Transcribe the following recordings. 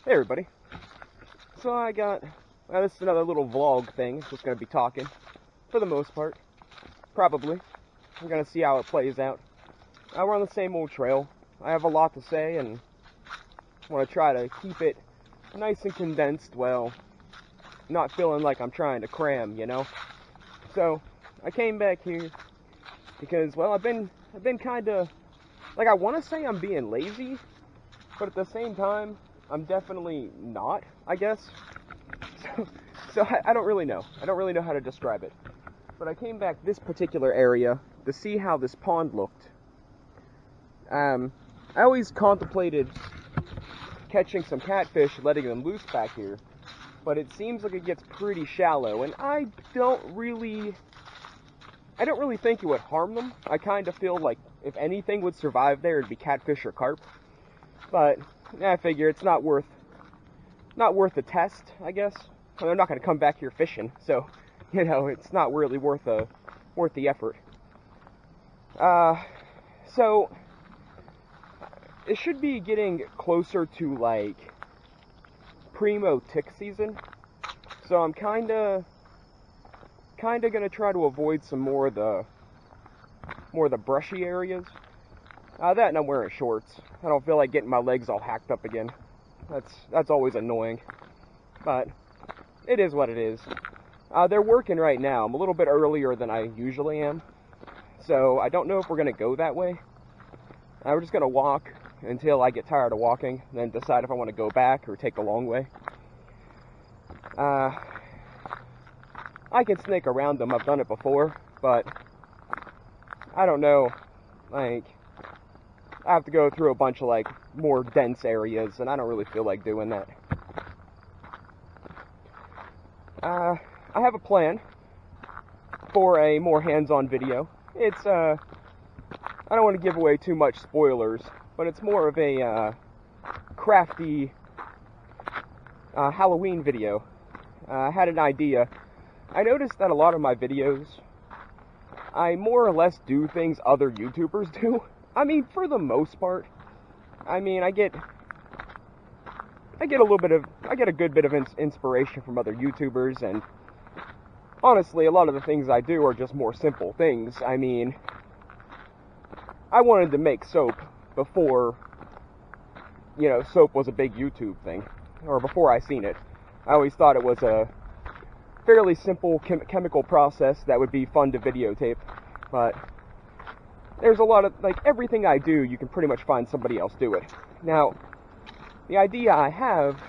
Hey everybody. So this is another little vlog thing. Just gonna be talking, for the most part. Probably. We're gonna see how it plays out. We're on the same old trail. I have a lot to say and want to try to keep it nice and condensed while not feeling like I'm trying to cram, you know? So, I came back here because, well, I've been kinda, like, I want to say I'm being lazy, but at the same time, I'm definitely not, I guess. So I don't really know. I don't really know how to describe it. But I came back this particular area to see how this pond looked. I always contemplated catching some catfish, letting them loose back here, but it seems like it gets pretty shallow, and I don't really think it would harm them. I kind of feel like if anything would survive there, it'd be catfish or carp. But I figure it's not worth the test, I guess. They're not going to come back here fishing, so you know it's not really worth the effort. So it should be getting closer to like primo tick season, so I'm kind of gonna try to avoid some more of the brushy areas. That and I'm wearing shorts. I don't feel like getting my legs all hacked up again. That's always annoying. But it is what it is. They're working right now. I'm a little bit earlier than I usually am. So I don't know if we're going to go that way. We're just going to walk until I get tired of walking, and then decide if I want to go back or take the long way. I can snake around them. I've done it before, but I don't know. Like, I have to go through a bunch of, like, more dense areas, and I don't really feel like doing that. I have a plan for a more hands-on video. It's, I don't want to give away too much spoilers, but it's more of a, crafty, Halloween video. I had an idea. I noticed that a lot of my videos, I more or less do things other YouTubers do. I mean, for the most part. I mean, I get a good bit of inspiration from other YouTubers, and honestly, a lot of the things I do are just more simple things. I mean, I wanted to make soap before, you know, soap was a big YouTube thing, or before I seen it. I always thought it was a fairly simple chemical process that would be fun to videotape, but there's a lot of, like, everything I do, you can pretty much find somebody else do it. Now, the idea I have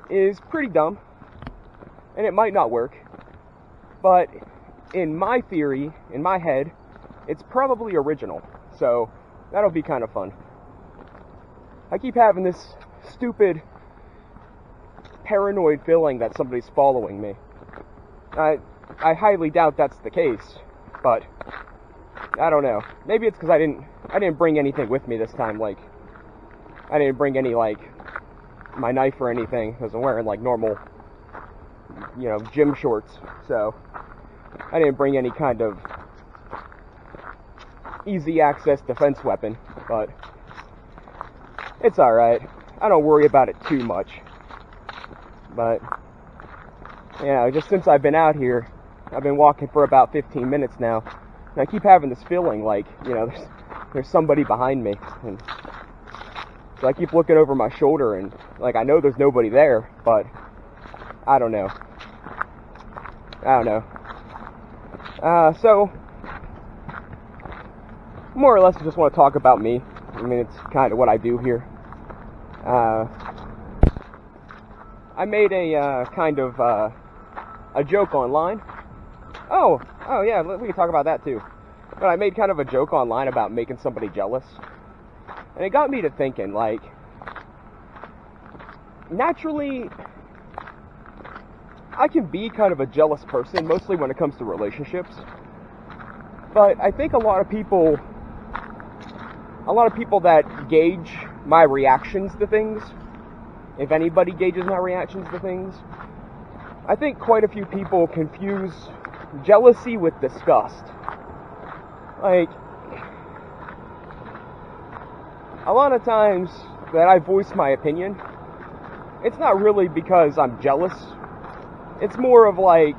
is pretty dumb, and it might not work, but in my theory, in my head, it's probably original, so that'll be kind of fun. I keep having this stupid, paranoid feeling that somebody's following me. I highly doubt that's the case, but I don't know. Maybe it's because I didn't bring anything with me this time. Like, I didn't bring any, like, my knife or anything, because I'm wearing, like, normal, you know, gym shorts. So I didn't bring any kind of easy access defense weapon, but it's alright. I don't worry about it too much. But, you know, just since I've been out here, I've been walking for about 15 minutes now, and I keep having this feeling like, you know, there's somebody behind me, and so I keep looking over my shoulder, and, like, I know there's nobody there, but I don't know. So, more or less, I just want to talk about me. I mean, it's kind of what I do here. I made a, kind of, a joke online. Oh, yeah, we can talk about that too. But I made kind of a joke online about making somebody jealous. And it got me to thinking, like, naturally, I can be kind of a jealous person, mostly when it comes to relationships. But I think a lot of people that gauge my reactions to things, if anybody gauges my reactions to things, I think quite a few people confuse jealousy with disgust. Like, a lot of times that I voice my opinion, it's not really because I'm jealous. It's more of like,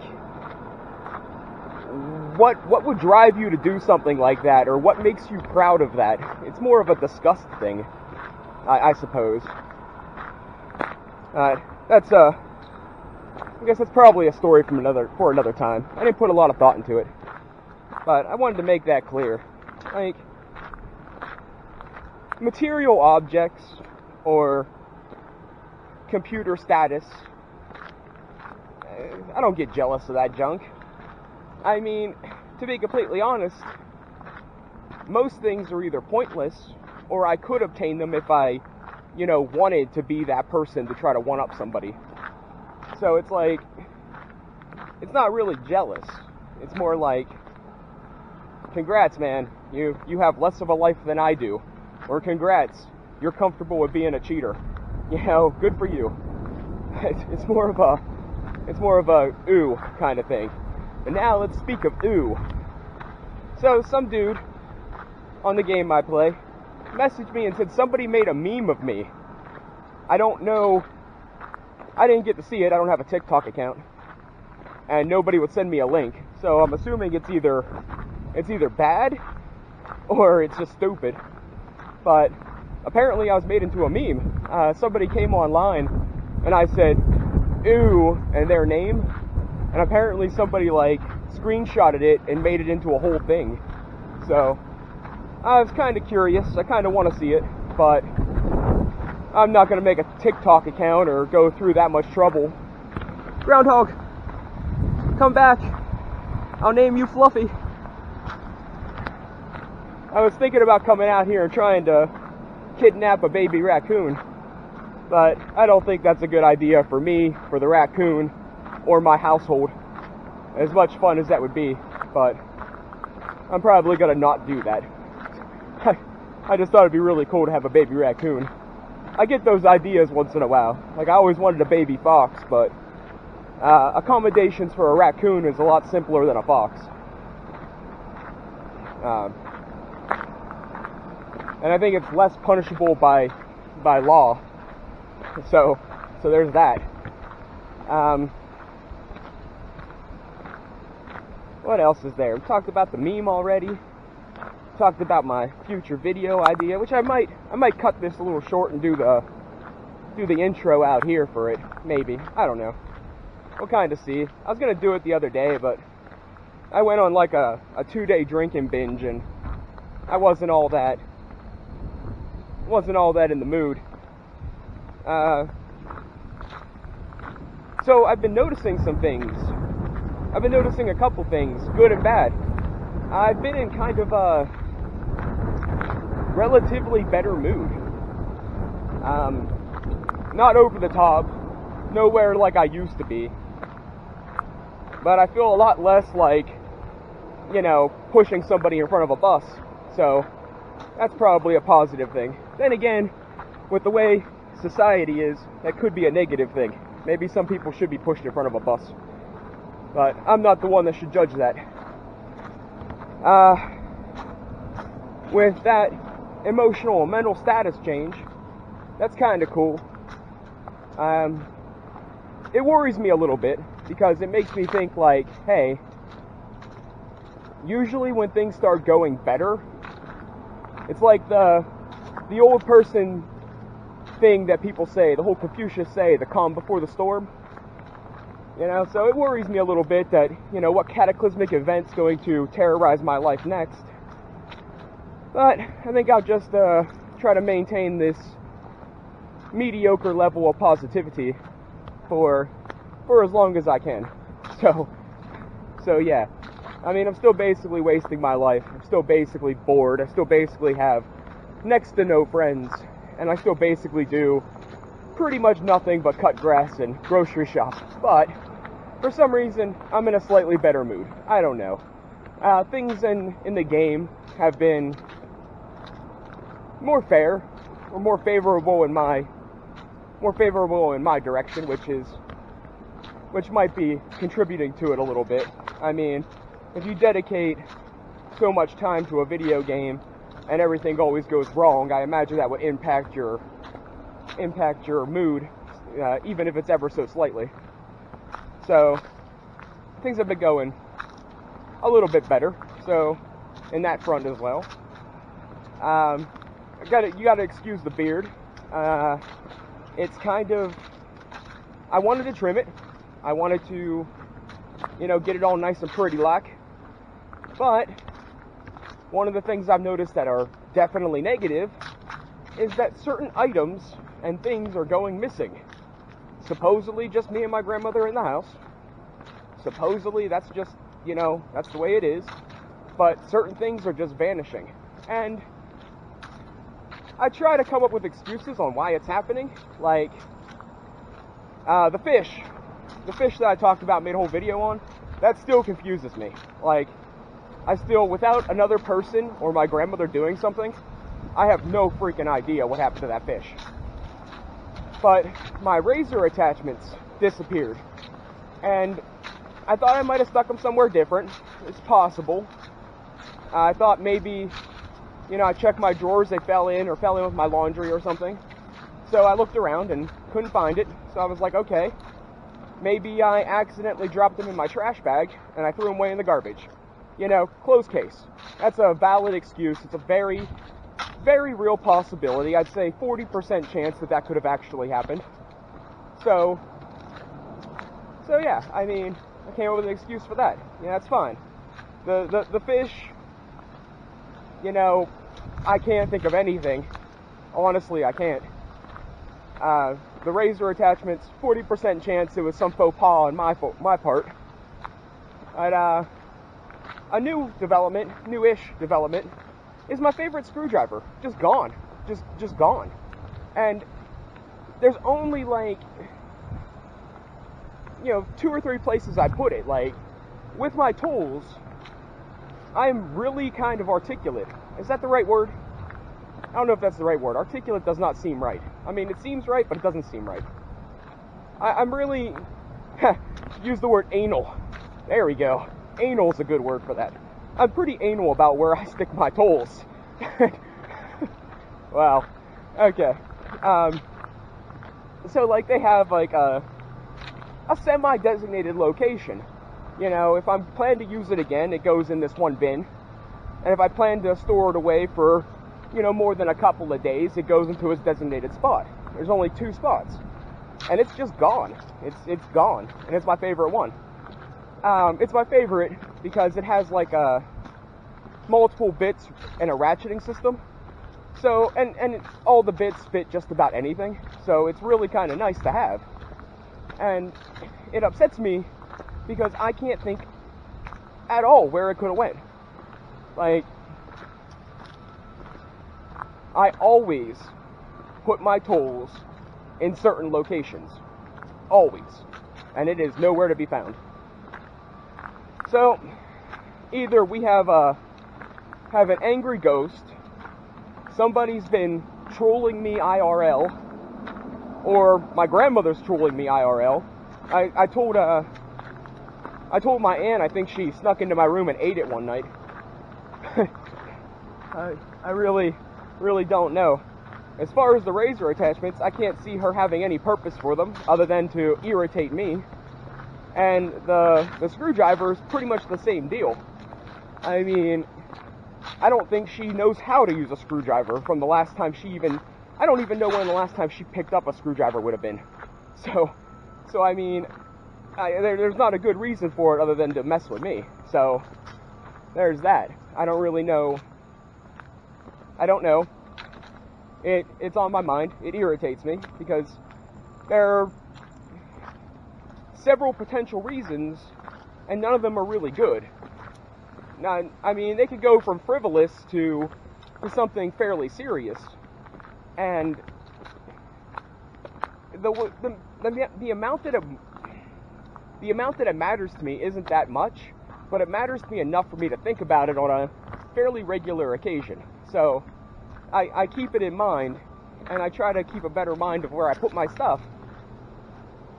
what would drive you to do something like that, or what makes you proud of that? It's more of a disgust thing, I suppose. I guess that's probably a story for another time. I didn't put a lot of thought into it, but I wanted to make that clear. Like, material objects or computer status, I don't get jealous of that junk. I mean, to be completely honest, most things are either pointless or I could obtain them if I, wanted to be that person to try to one-up somebody. So it's like, it's not really jealous. It's more like, congrats, man, you have less of a life than I do. Or congrats, you're comfortable with being a cheater. Good for you. It's more of a ooh kind of thing. But now let's speak of ooh. So some dude on the game I play messaged me and said somebody made a meme of me. I don't know. I didn't get to see it. I don't have a TikTok account. And nobody would send me a link. So I'm assuming it's either bad or it's just stupid. But apparently I was made into a meme. Somebody came online and I said ooh and their name, and apparently somebody screenshotted it and made it into a whole thing. So I was kind of curious. I kind of want to see it, but I'm not going to make a TikTok account or go through that much trouble. Groundhog, come back. I'll name you Fluffy. I was thinking about coming out here and trying to kidnap a baby raccoon, but I don't think that's a good idea for me, for the raccoon, or my household. As much fun as that would be, but I'm probably gonna not do that. I just thought it'd be really cool to have a baby raccoon. I get those ideas once in a while. Like, I always wanted a baby fox, but accommodations for a raccoon is a lot simpler than a fox. And I think it's less punishable by law. So there's that. What else is there? We talked about the meme already. Talked about my future video idea, which I might cut this a little short and do the intro out here for it. Maybe, I don't know. We'll kind of see. I was gonna do it the other day, but I went on like a 2-day drinking binge, and I wasn't all that in the mood. So I've been noticing some things. I've been noticing a couple things, good and bad. I've been in kind of a relatively better mood. Not over the top, nowhere like I used to be. But I feel a lot less like, pushing somebody in front of a bus. So that's probably a positive thing. Then again, with the way society is, that could be a negative thing. Maybe some people should be pushed in front of a bus. But I'm not the one that should judge that. With that emotional and mental status change, that's kind of cool. It worries me a little bit, because it makes me think like, hey, usually when things start going better, it's like the old person thing that people say, the whole Confucius say, the calm before the storm. So it worries me a little bit that, what cataclysmic event's going to terrorize my life next. But I think I'll just try to maintain this mediocre level of positivity for as long as I can. So yeah. I mean, I'm still basically wasting my life. I'm still basically bored. I still basically have next to no friends. And I still basically do pretty much nothing but cut grass and grocery shop. But for some reason, I'm in a slightly better mood. I don't know. Things in the game have been more fair, or more favorable in my direction, which might be contributing to it a little bit. I mean, if you dedicate so much time to a video game and everything always goes wrong, I imagine that would impact your mood even if it's ever so slightly. So things have been going a little bit better. So in that front as well. You gotta excuse the beard. It's kind of, I wanted to trim it. I wanted to, get it all nice and pretty like. But one of the things I've noticed that are definitely negative is that certain items and things are going missing. Supposedly just me and my grandmother in the house. Supposedly that's just, that's the way it is. But certain things are just vanishing. And I try to come up with excuses on why it's happening. Like, the fish that I talked about, made a whole video on, that still confuses me. Like, I still, without another person or my grandmother doing something, I have no freaking idea what happened to that fish. But my razor attachments disappeared. And I thought I might have stuck them somewhere different. It's possible. I thought maybe, I checked my drawers, they fell in with my laundry or something. So I looked around and couldn't find it. So I was like, okay, maybe I accidentally dropped them in my trash bag and I threw them away in the garbage. Closed case. That's a valid excuse. It's a very, very real possibility. I'd say 40% chance that could have actually happened. So yeah, I mean, I came up with an excuse for that. Yeah, that's fine. The fish, I can't think of anything. Honestly, I can't. The razor attachments, 40% chance it was some faux pas on my part. But, a newish development, is my favorite screwdriver. Just gone. Just gone. And there's only, 2 or 3 places I put it. Like, with my tools, I'm really kind of articulate. Is that the right word? I don't know if that's the right word. Articulate does not seem right. I mean, it seems right, but it doesn't seem right. I'm really... use the word anal. There we go. Anal's a good word for that. I'm pretty anal about where I stick my tools. Wow. Okay. So, they have, a semi-designated location. If I plan to use it again, it goes in this one bin. And if I plan to store it away for, more than a couple of days, it goes into its designated spot. There's only 2 spots. And it's just gone. It's gone. And it's my favorite one. It's my favorite because it has, multiple bits and a ratcheting system. So, and all the bits fit just about anything. So it's really kind of nice to have. And it upsets me because I can't think at all where it could have went. I always put my tools in certain locations. Always. And it is nowhere to be found. So, either we have an angry ghost, somebody's been trolling me IRL, or my grandmother's trolling me IRL. I told my aunt I think she snuck into my room and ate it one night. I really don't know. As far as the razor attachments, I can't see her having any purpose for them other than to irritate me. And the screwdriver is pretty much the same deal. I mean, I don't think she knows how to use a screwdriver from the last time I don't even know when the last time she picked up a screwdriver would have been. So I mean, there's not a good reason for it other than to mess with me. So, there's that. I don't really know. I don't know. It's on my mind. It irritates me because there are several potential reasons and none of them are really good. Now, I mean, they could go from frivolous to something fairly serious. And the amount that it matters to me isn't that much, but it matters to me enough for me to think about it on a fairly regular occasion. So I keep it in mind, and I try to keep a better mind of where I put my stuff.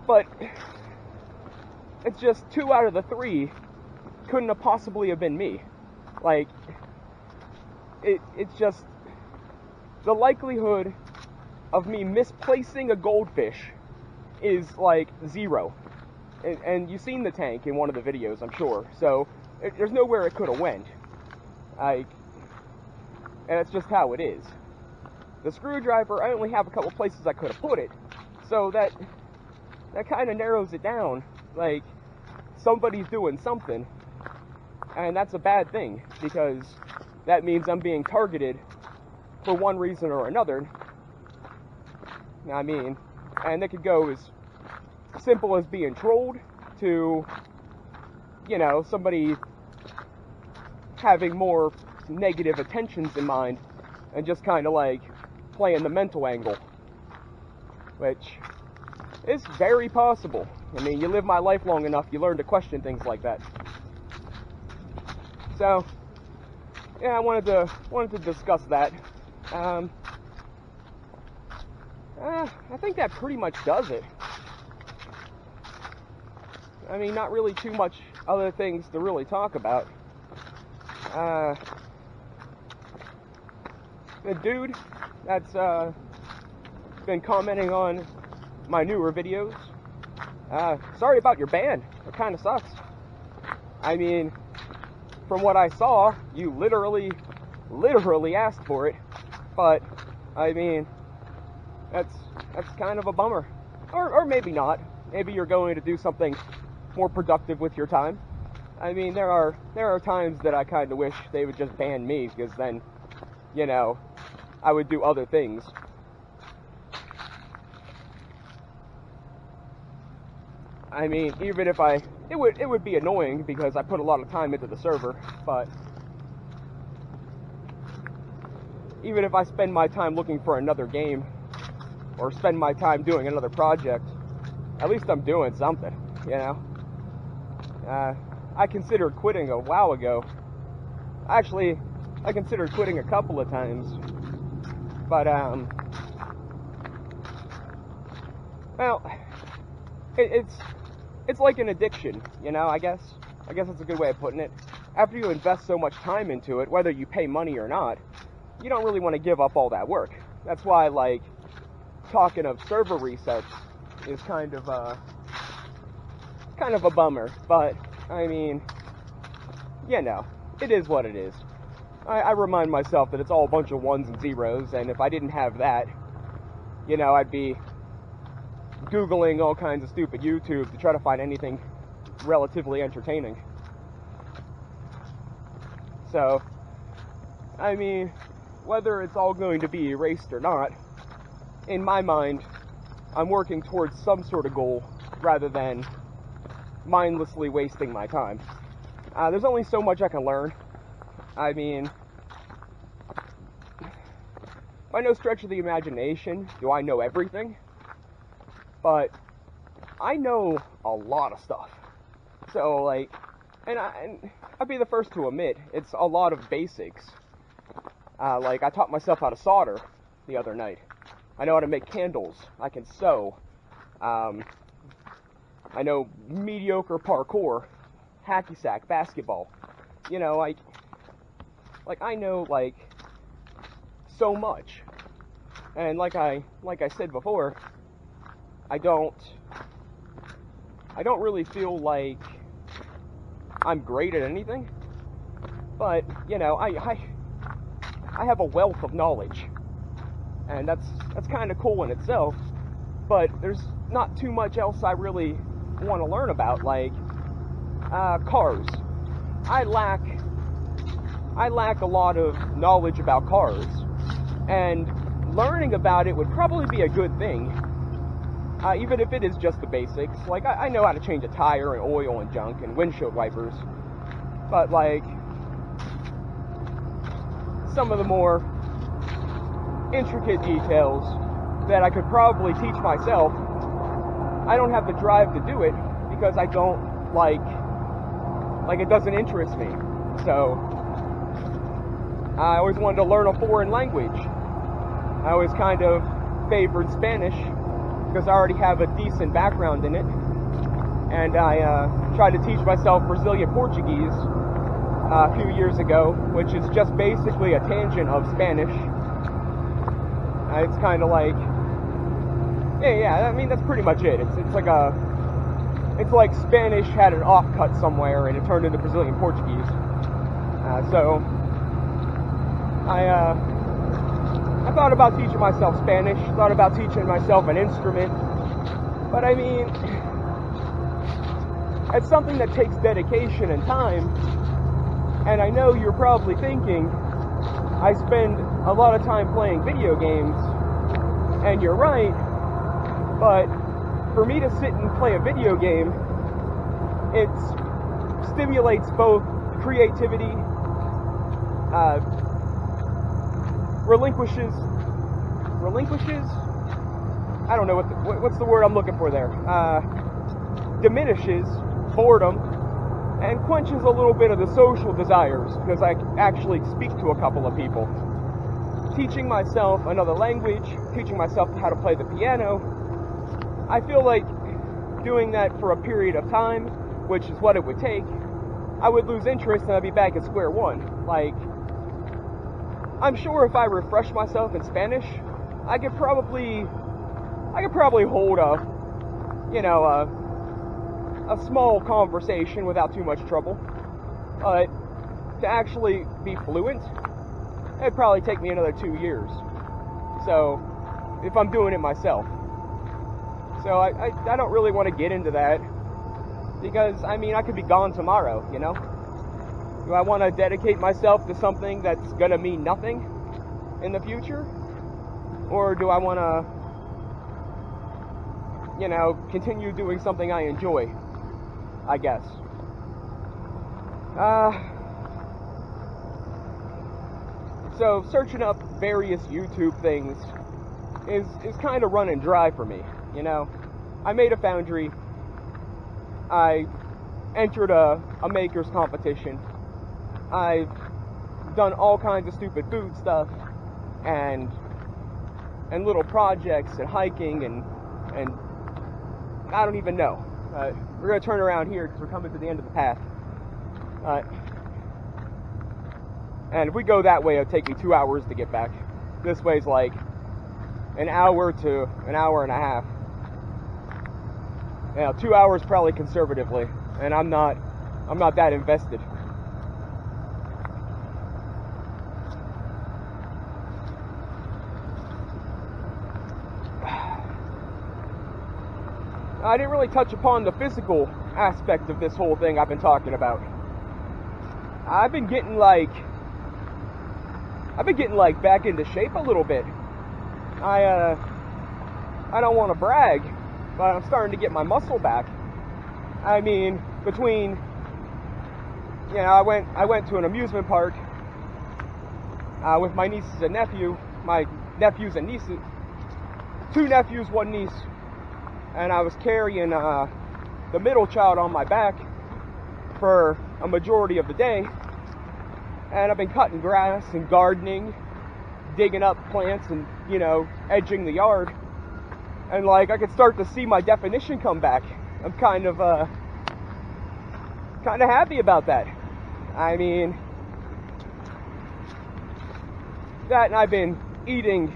But it's just 2 out of the 3 couldn't have possibly have been me. It's just the likelihood of me misplacing a goldfish is like 0. And you've seen the tank in one of the videos, I'm sure. So there's nowhere it could have went. And that's just how it is. The screwdriver, I only have a couple places I could have put it. So that kind of narrows it down. Like, somebody's doing something. And that's a bad thing, because that means I'm being targeted for one reason or another. I mean, and it could go as simple as being trolled to, you know, somebody having more negative intentions in mind and just kind of like playing the mental angle, which is very possible. I mean, you live my life long enough, you learn to question things like that. So, yeah, I wanted to discuss that. I think that pretty much does it. I mean, not really too much other things to really talk about. The dude that's been commenting on my newer videos, sorry about your ban. It kind of sucks. I mean, from what I saw, you literally asked for it. But, I mean, that's kind of a bummer. Or maybe not. Maybe you're going to do something more productive with your time. I mean, there are times that I kind of wish they would just ban me, because then, you know, I would do other things. I mean, even if it would be annoying because I put a lot of time into the server, but even if I spend my time looking for another game or spend my time doing another project, at least I'm doing something, you know? I considered quitting a while ago. Actually, I considered quitting a couple of times, but well, it's like an addiction, you know, I guess that's a good way of putting it. After you invest so much time into it, whether you pay money or not, you don't really want to give up all that work. That's why, like, talking of server resets is kind of a bummer, but, I mean, you know, it is what it is. I remind myself that it's all a bunch of ones and zeros, and if I didn't have that, you know, I'd be Googling all kinds of stupid YouTube to try to find anything relatively entertaining. So, I mean, whether it's all going to be erased or not, in my mind, I'm working towards some sort of goal rather than mindlessly wasting my time. There's only so much I can learn. I mean, by no stretch of the imagination do I know everything, but I know a lot of stuff. So, like, and I'd be the first to admit, it's a lot of basics. Like, I taught myself how to solder the other night. I know how to make candles. I can sew. I know mediocre parkour, hacky sack, basketball. You know, like I know, like, so much. And like I said before, I don't really feel like I'm great at anything. But, you know, I have a wealth of knowledge. And that's kind of cool in itself. But there's not too much else I really want to learn about, like cars. I lack a lot of knowledge about cars, and learning about it would probably be a good thing, even if it is just the basics. Like, I know how to change a tire and oil and junk and windshield wipers, but like some of the more intricate details that I could probably teach myself, I don't have the drive to do it because I don't like it doesn't interest me. So I always wanted to learn a foreign language. I always kind of favored Spanish because I already have a decent background in it, and I tried to teach myself Brazilian Portuguese a few years ago, which is just basically a tangent of Spanish. It's kind of like, Yeah, I mean, that's pretty much it. It's like Spanish had an offcut somewhere and it turned into Brazilian Portuguese. So I thought about teaching myself Spanish, thought about teaching myself an instrument, but I mean, it's something that takes dedication and time, and I know you're probably thinking, I spend a lot of time playing video games, and you're right, but for me to sit and play a video game, it stimulates both creativity, relinquishes, I don't know what's the word I'm looking for there, diminishes boredom, and quenches a little bit of the social desires, because I actually speak to a couple of people. Teaching myself another language, teaching myself how to play the piano, I feel like doing that for a period of time, which is what it would take, I would lose interest and I'd be back at square one. Like, I'm sure if I refresh myself in Spanish, I could probably hold a small conversation without too much trouble. But to actually be fluent, it'd probably take me another 2 years. So, if I'm doing it myself. So I don't really want to get into that, because, I mean, I could be gone tomorrow, you know? Do I want to dedicate myself to something that's going to mean nothing in the future? Or do I want to, continue doing something I enjoy, I guess? So searching up various YouTube things is kind of running dry for me, you know? I made a foundry. I entered a maker's competition. I've done all kinds of stupid food stuff and little projects and hiking and I don't even know. We're going to turn around here because we're coming to the end of the path. And if we go that way, it'll take me 2 hours to get back. This way's like an hour to an hour and a half. 2 hours probably conservatively, and I'm not that invested. I didn't really touch upon the physical aspect of this whole thing I've been talking about. I've been getting like back into shape a little bit. I don't want to brag, but I'm starting to get my muscle back. I mean, between, I went to an amusement park with my nieces and nephew, my nephews and nieces, 2 nephews, 1 niece, and I was carrying the middle child on my back for a majority of the day, and I've been cutting grass and gardening, digging up plants and, edging the yard. And I could start to see my definition come back. I'm kind of happy about that. I mean, that, and I've been eating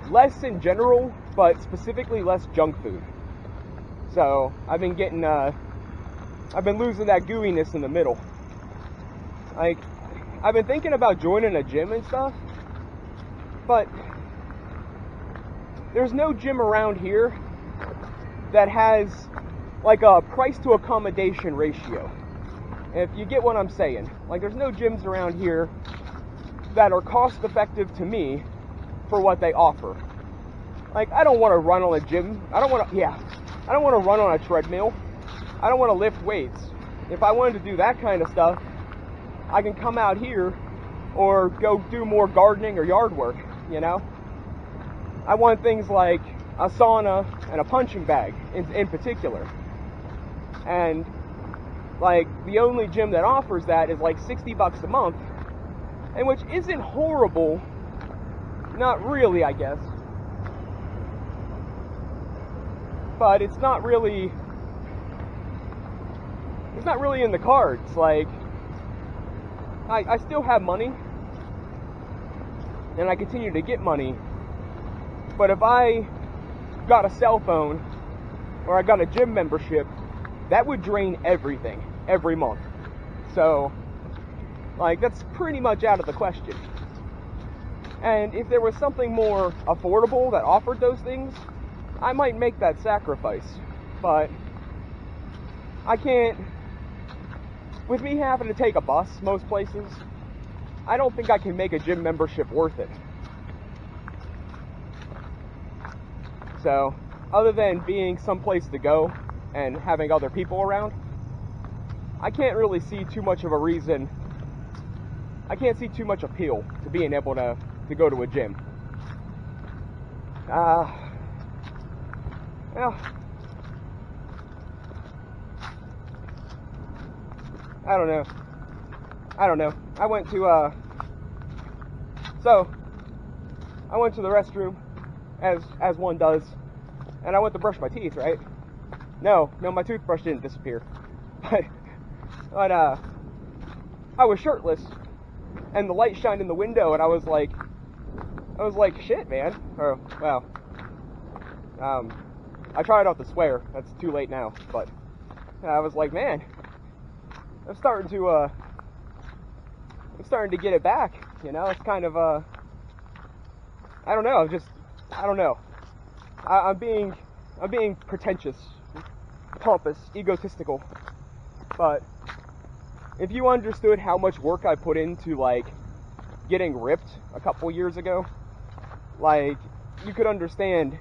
less in general, but specifically less junk food. So I've been losing that gooiness in the middle. I've been thinking about joining a gym and stuff, but there's no gym around here that has a price to accommodation ratio. If you get what I'm saying. There's no gyms around here that are cost effective to me for what they offer. I don't want to run on a gym. I don't want to run on a treadmill. I don't want to lift weights. If I wanted to do that kind of stuff, I can come out here or go do more gardening or yard work, I want things like a sauna and a punching bag in particular. And the only gym that offers that is $60 a month, and which isn't horrible. Not really, I guess. But it's not really in the cards. I still have money, and I continue to get money, but if I got a cell phone or I got a gym membership, that would drain everything every month. So, like, that's pretty much out of the question. And if there was something more affordable that offered those things, I might make that sacrifice. But I can't, with me having to take a bus most places, I don't think I can make a gym membership worth it. So, other than being someplace to go and having other people around, I can't really see too much of a reason. I can't see too much appeal to being able to go to a gym. Well, I don't know. I went to the restroom, as one does, and I went to brush my teeth, right? No, my toothbrush didn't disappear. But I was shirtless, and the light shined in the window, and I was like, shit, man. Or, well, I tried not to swear. That's too late now. But I was like, man, I'm starting to get it back. You know, it's kind of I don't know. I'm being pretentious, pompous, egotistical. But if you understood how much work I put into, like, getting ripped a couple years ago, like, you could understand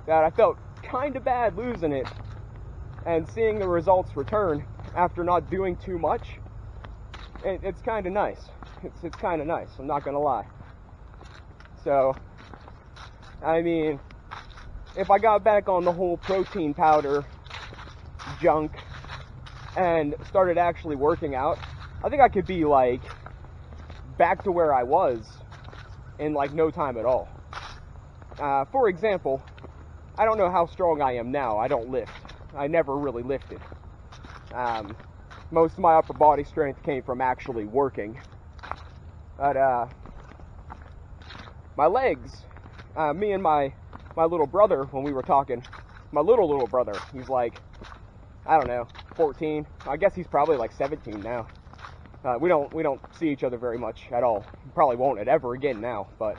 that I felt kind of bad losing it, and seeing the results return after not doing too much, it's kind of nice. It's kind of nice, I'm not gonna lie. So, I mean, if I got back on the whole protein powder junk and started actually working out, I think I could be, like, back to where I was in, like, no time at all. For example, I don't know how strong I am now. I don't lift. I never really lifted. Most of my upper body strength came from actually working. But, my legs, me and my little brother, when we were talking, my little brother, he's like, I don't know, 14. I guess he's probably like 17 now. We don't see each other very much at all. Probably won't ever again now, but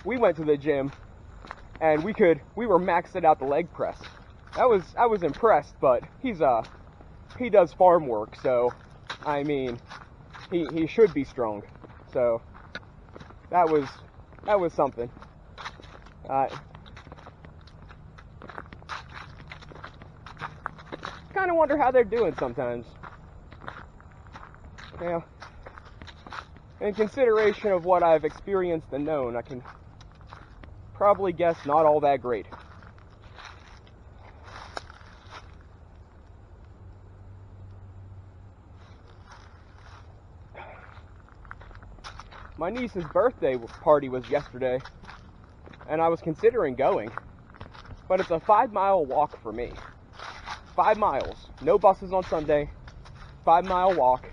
we went to the gym and we were maxing out the leg press. I was impressed, but he does farm work, so I mean, he should be strong. So that was something. Kind of wonder how they're doing sometimes. Yeah. In consideration of what I've experienced and known, I can probably guess not all that great. My niece's birthday party was yesterday, and I was considering going, but it's a 5-mile walk for me. 5 miles, no buses on Sunday, 5-mile walk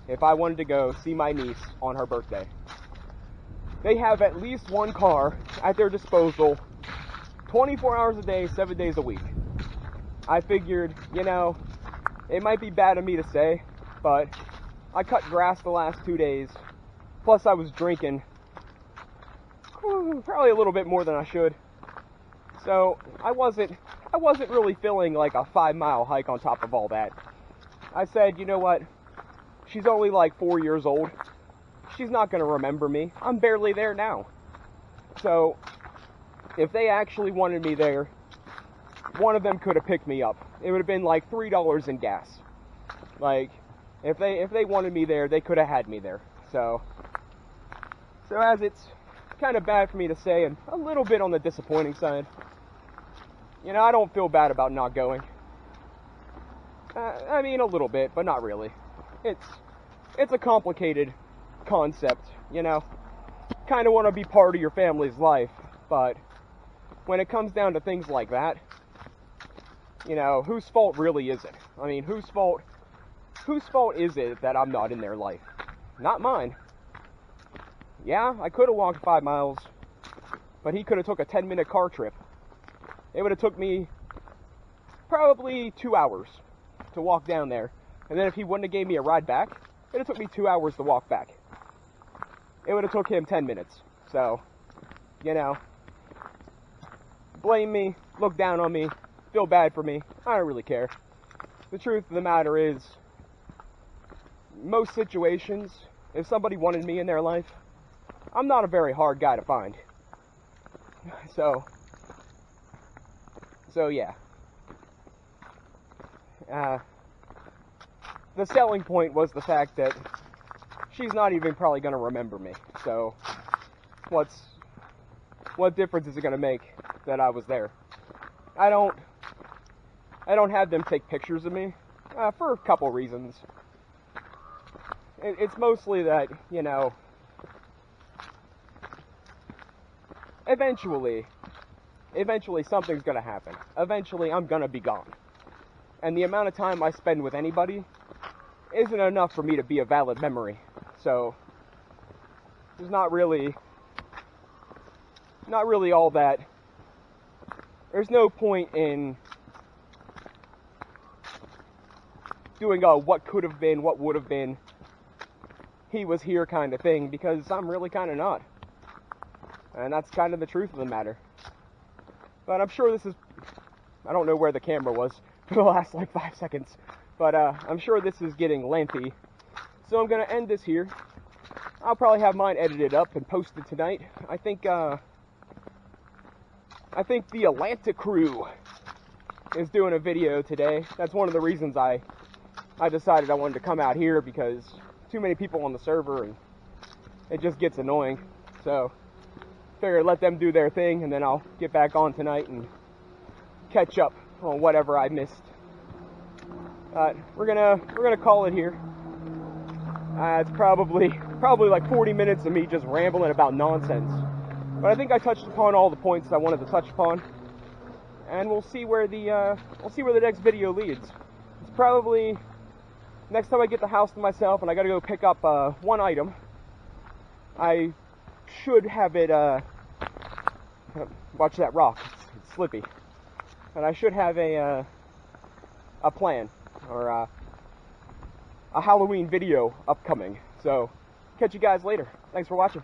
if I wanted to go see my niece on her birthday. They have at least one car at their disposal 24 hours a day, 7 days a week. I figured, you know, it might be bad of me to say, but I cut grass the last 2 days, plus I was drinking probably a little bit more than I should. So I wasn't really feeling like a 5-mile hike on top of all that. I said, you know what? She's only like 4 years old. She's not going to remember me. I'm barely there now. So if they actually wanted me there, one of them could have picked me up. It would have been like $3 in gas. Like, if they wanted me there, they could have had me there. So as it's kind of bad for me to say, and a little bit on the disappointing side, you know, I don't feel bad about not going. I mean, a little bit, but not really. It's a complicated concept, you know. Kind of want to be part of your family's life, but when it comes down to things like that, you know, whose fault really is it? I mean, whose fault is it that I'm not in their life? Not mine. Yeah, I could have walked 5 miles, but he could have took a 10-minute car trip. It would have took me probably 2 hours to walk down there. And then if he wouldn't have gave me a ride back, it would have took me 2 hours to walk back. It would have took him 10 minutes. So, you know, blame me, look down on me, feel bad for me. I don't really care. The truth of the matter is, most situations, if somebody wanted me in their life, I'm not a very hard guy to find. So yeah. The selling point was the fact that she's not even probably going to remember me. So what difference is it going to make that I was there? I don't have them take pictures of me for a couple reasons. It's mostly that, you know, eventually something's going to happen. Eventually I'm going to be gone. And the amount of time I spend with anybody isn't enough for me to be a valid memory. So there's not really all that. There's no point in doing a what could have been, what would have been, he was here kind of thing, because I'm really kind of not. And that's kind of the truth of the matter. But I'm sure this is, I don't know where the camera was for the last like 5 seconds, but I'm sure this is getting lengthy. So I'm going to end this here. I'll probably have mine edited up and posted tonight. I think the Atlanta crew is doing a video today. That's one of the reasons I decided I wanted to come out here, because too many people on the server and it just gets annoying. So figured let them do their thing, and then I'll get back on tonight and catch up on whatever I missed. We're gonna call it here. It's probably like 40 minutes of me just rambling about nonsense. But I think I touched upon all the points I wanted to touch upon, and we'll see where the next video leads. It's probably next time I get the house to myself and I gotta go pick up one item. I should have it. Watch that rock; it's slippy. And I should have a plan or a Halloween video upcoming. So catch you guys later. Thanks for watching.